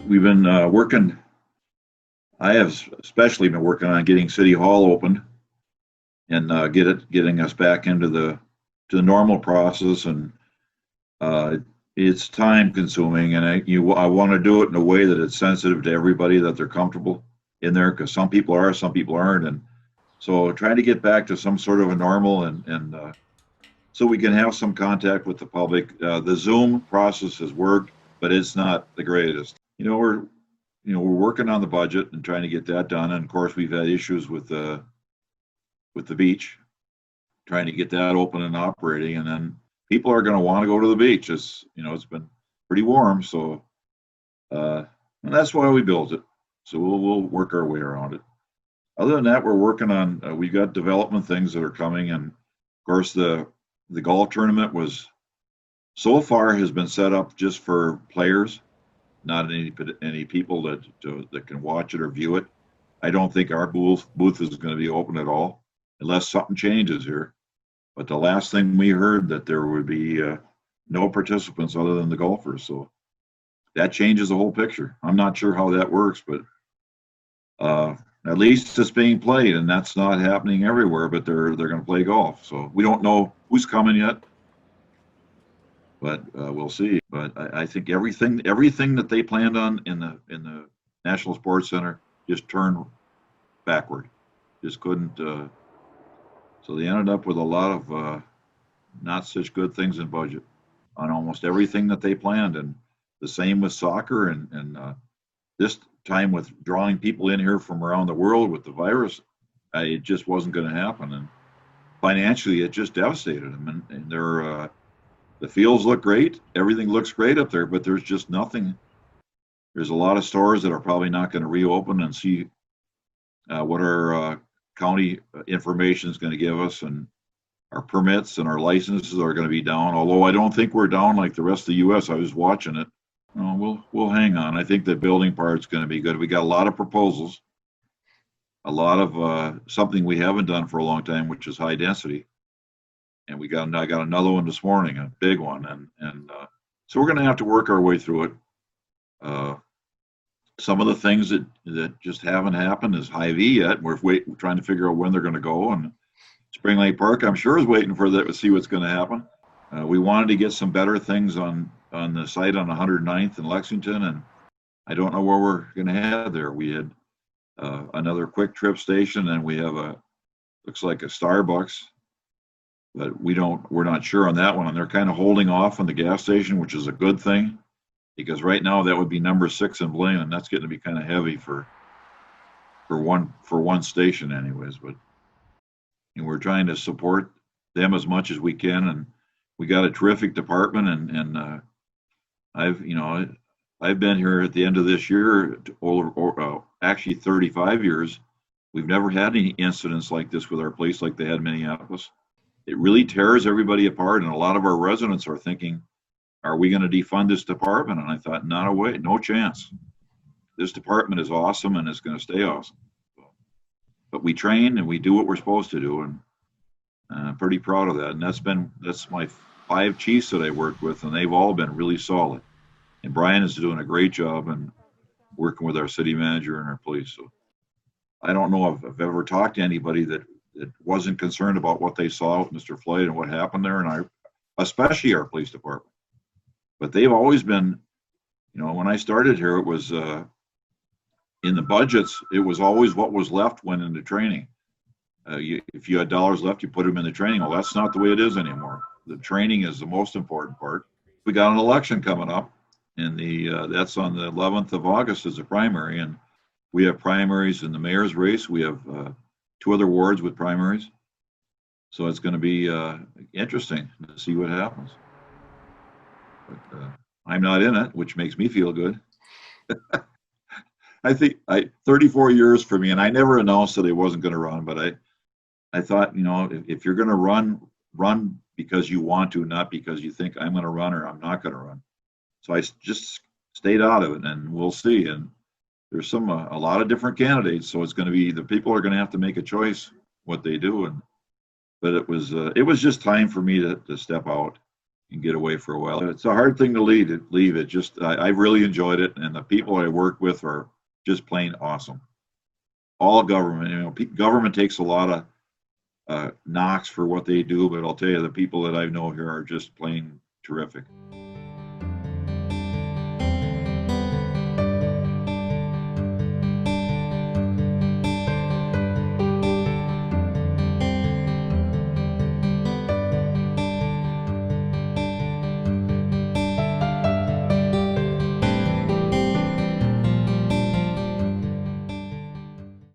we've been working. I have especially been working on getting City Hall opened and getting us back into the normal process. And uh, it's time consuming, and I want to do it in a way that it's sensitive to everybody, that they're comfortable in there, because some people are, some people aren't, and so trying to get back to some sort of a normal and so we can have some contact with the public. The Zoom process has worked, but it's not the greatest. We're working on the budget and trying to get that done. And of course, we've had issues with the beach, trying to get that open and operating. And then people are going to want to go to the beach. It's been pretty warm, so and that's why we built it. So we'll work our way around it. Other than that, we're working on. We've got development things that are coming, and of course the golf tournament was so far has been set up just for players, not any people that can watch it or view it. I don't think our booth is going to be open at all unless something changes here. But the last thing we heard that there would be no participants other than the golfers. So that changes the whole picture. I'm not sure how that works, but at least it's being played, and that's not happening everywhere. But they're going to play golf. So we don't know who's coming yet, but we'll see. But I think everything that they planned on in the National Sports Center just turned backward. Just couldn't. So they ended up with a lot of not such good things in budget on almost everything that they planned, and the same with soccer, and this time with drawing people in here from around the world with the virus, it just wasn't going to happen, and financially it just devastated them. And the fields look great, everything looks great up there, but there's just nothing. There's a lot of stores that are probably not going to reopen and see what our county information is going to give us, and our permits and our licenses are going to be down. Although I don't think we're down like the rest of the U.S. I was watching it. We'll hang on. I think the building part's going to be good. We got a lot of proposals, a lot of something we haven't done for a long time, which is high density. And I got another one this morning, a big one, and so we're going to have to work our way through it. Some of the things that just haven't happened is Hy-Vee yet. We're trying to figure out when they're going to go. And Spring Lake Park, I'm sure, is waiting for that to see what's going to happen. We wanted to get some better things on the site on 109th in Lexington, and I don't know where we're going to have there. We had another quick trip station, and we have looks like a Starbucks, but we're not sure on that one. And they're kind of holding off on the gas station, which is a good thing, because right now that would be number 6 in Blaine, and that's getting to be kind of heavy for one station anyways. But we're trying to support them as much as we can, and we got a terrific department, and I've been here at the end of this year actually 35 years. We've never had any incidents like this with our police like they had in Minneapolis. It really tears everybody apart, and a lot of our residents are thinking, are we going to defund this department? And I thought, not a way, no chance. This department is awesome, and it's going to stay awesome. But we train and we do what we're supposed to do, and I'm pretty proud of that. And that's my 5 chiefs that I worked with, and they've all been really solid. And Brian is doing a great job and working with our city manager and our police. So I don't know if I've ever talked to anybody that wasn't concerned about what they saw with Mr. Floyd and what happened there, and especially our police department. But they've always been, when I started here, it was in the budgets, it was always what was left went into training. If you had dollars left, you put them in the training. Well, that's not the way it is anymore. The training is the most important part. We got an election coming up, and that's on the 11th of August is a primary, and we have primaries in the mayor's race. We have 2 other wards with primaries. So it's going to be interesting to see what happens. But I'm not in it, which makes me feel good. I think 34 years for me, and I never announced that I wasn't going to run, but I thought, if you're going to run because you want to, not because you think I'm going to run or I'm not going to run. So I just stayed out of it, and we'll see. And there's a lot of different candidates, so it's going to be, the people are going to have to make a choice what they do. But it was just time for me to step out. and get away for a while. It's a hard thing to leave it. Just I really enjoyed it, and the people I work with are just plain awesome. All government, government takes a lot of knocks for what they do, but I'll tell you, the people that I know here are just plain terrific.